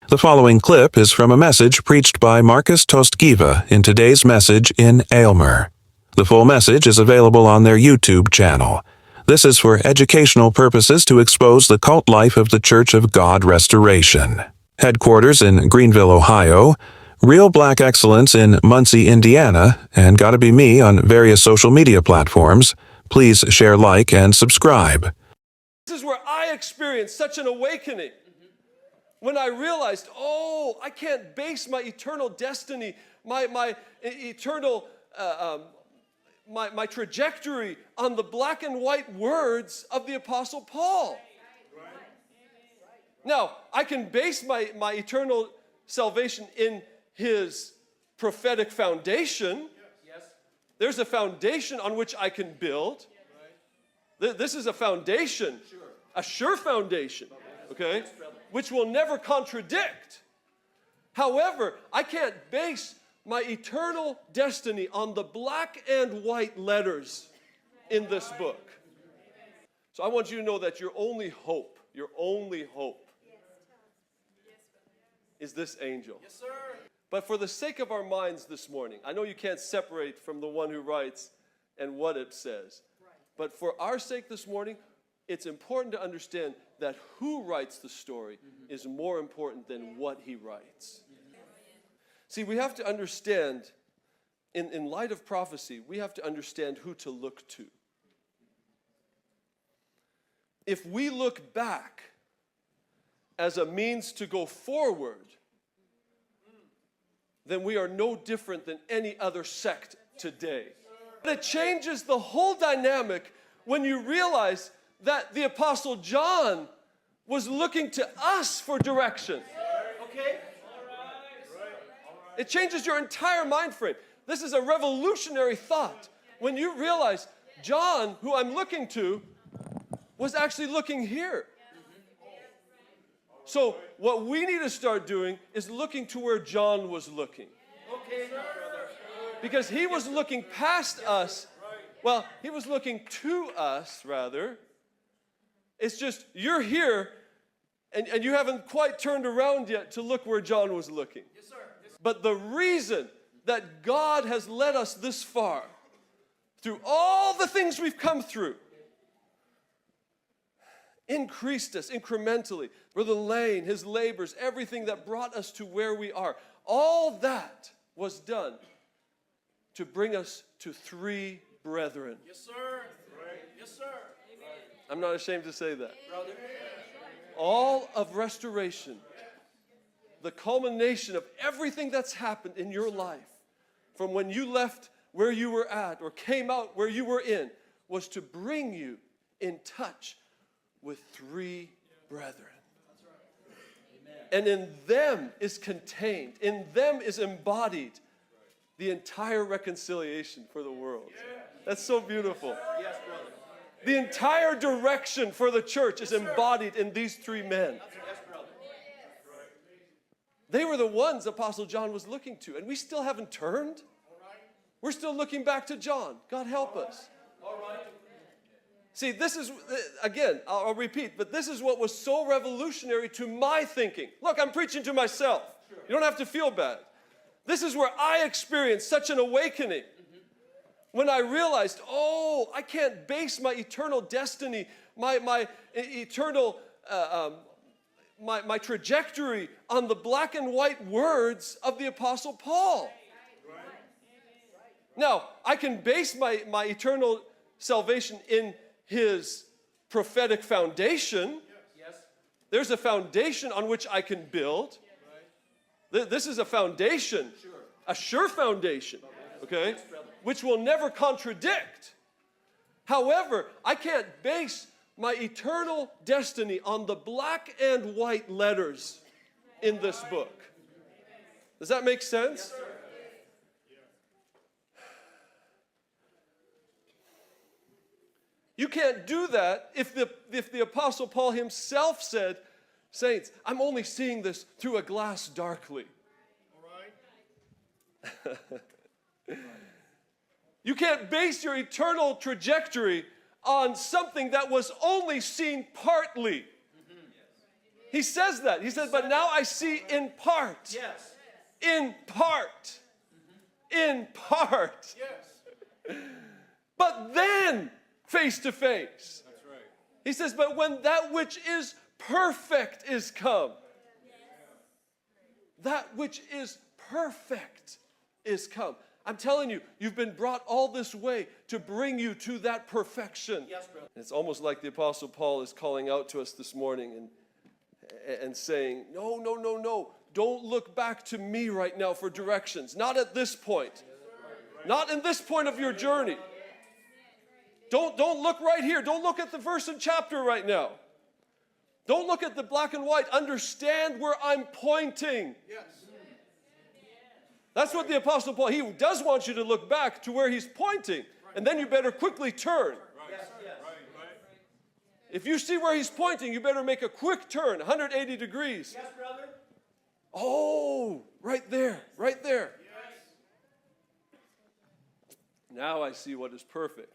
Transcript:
The following clip is from a message preached by Marcus Tostgiva in today's message in Aylmer. The full message is available on their YouTube channel. This is for educational purposes to expose the cult life of the Church of God Restoration. Headquarters in Greenville, Ohio, Real Black Excellence in Muncie, Indiana, and Gotta Be Me on various social media platforms. Please share, like, and subscribe. This is where I experienced such an awakening. When I realized, I can't base my eternal destiny, my eternal, my trajectory on the black and white words of the Apostle Paul. Now, I can base my eternal salvation in his prophetic foundation. There's a foundation on which I can build. This is a foundation, a sure foundation, okay? Which will never contradict. However, I can't base my eternal destiny on the black and white letters in this book. So I want you to know that your only hope is this angel. Yes, sir. But for the sake of our minds this morning, I know you can't separate from the one who writes and what it says. But for our sake this morning, it's important to understand that who writes the story is more important than what he writes. See, we have to understand, in light of prophecy, we have to understand who to look to. If we look back as a means to go forward, then we are no different than any other sect today. But it changes the whole dynamic when you realize that the Apostle John was looking to us for direction. Okay? It changes your entire mind frame. This is a revolutionary thought. When you realize John, who I'm looking to, was actually looking here. So what we need to start doing is looking to where John was looking. Because he was looking past us. Well, he was looking to us, rather. It's just, you're here, and you haven't quite turned around yet to look where John was looking. Yes, sir. Yes, sir. But the reason that God has led us this far, through all the things we've come through, increased us incrementally. Brother Lane, his labors, everything that brought us to where we are, all that was done to bring us to three brethren. Yes, sir. Yes, sir. I'm not ashamed to say that. All of restoration, the culmination of everything that's happened in your life, from when you left where you were at or came out where you were in, was to bring you in touch with three brethren. And in them is contained, in them is embodied the entire reconciliation for the world. That's so beautiful. Yes, brother. The entire direction for the church is embodied in these three men. They were the ones Apostle John was looking to, and we still haven't turned. We're still looking back to John. God help us. See, this is, again, I'll repeat, but this is what was so revolutionary to my thinking. Look, I'm preaching to myself. You don't have to feel bad. This is where I experienced such an awakening. When I realized, I can't base my eternal destiny, my eternal, my trajectory on the black and white words of the Apostle Paul. Now, I can base my eternal salvation in his prophetic foundation. There's a foundation on which I can build. This is a foundation, a sure foundation, okay? Which will never contradict. However, I can't base my eternal destiny on the black and white letters in this book. Does that make sense? You can't do that if the Apostle Paul himself said, "Saints, I'm only seeing this through a glass darkly." All right? You can't base your eternal trajectory on something that was only seen partly. He says that. He says, but now I see in part. Yes. In part. In part. Yes. But then face to face. That's right. He says, but when that which is perfect is come. That which is perfect is come. I'm telling you, you've been brought all this way to bring you to that perfection. Yes, brother. It's almost like the Apostle Paul is calling out to us this morning and saying, no. Don't look back to me right now for directions. Not at this point. Not in this point of your journey. Don't look right here. Don't look at the verse and chapter right now. Don't look at the black and white. Understand where I'm pointing. Yes. That's what the Apostle Paul, he does want you to look back to where he's pointing. And then you better quickly turn. Yes. Yes. If you see where he's pointing, you better make a quick turn, 180 degrees. Yes, brother. Oh, right there, right there. Yes. Now I see what is perfect.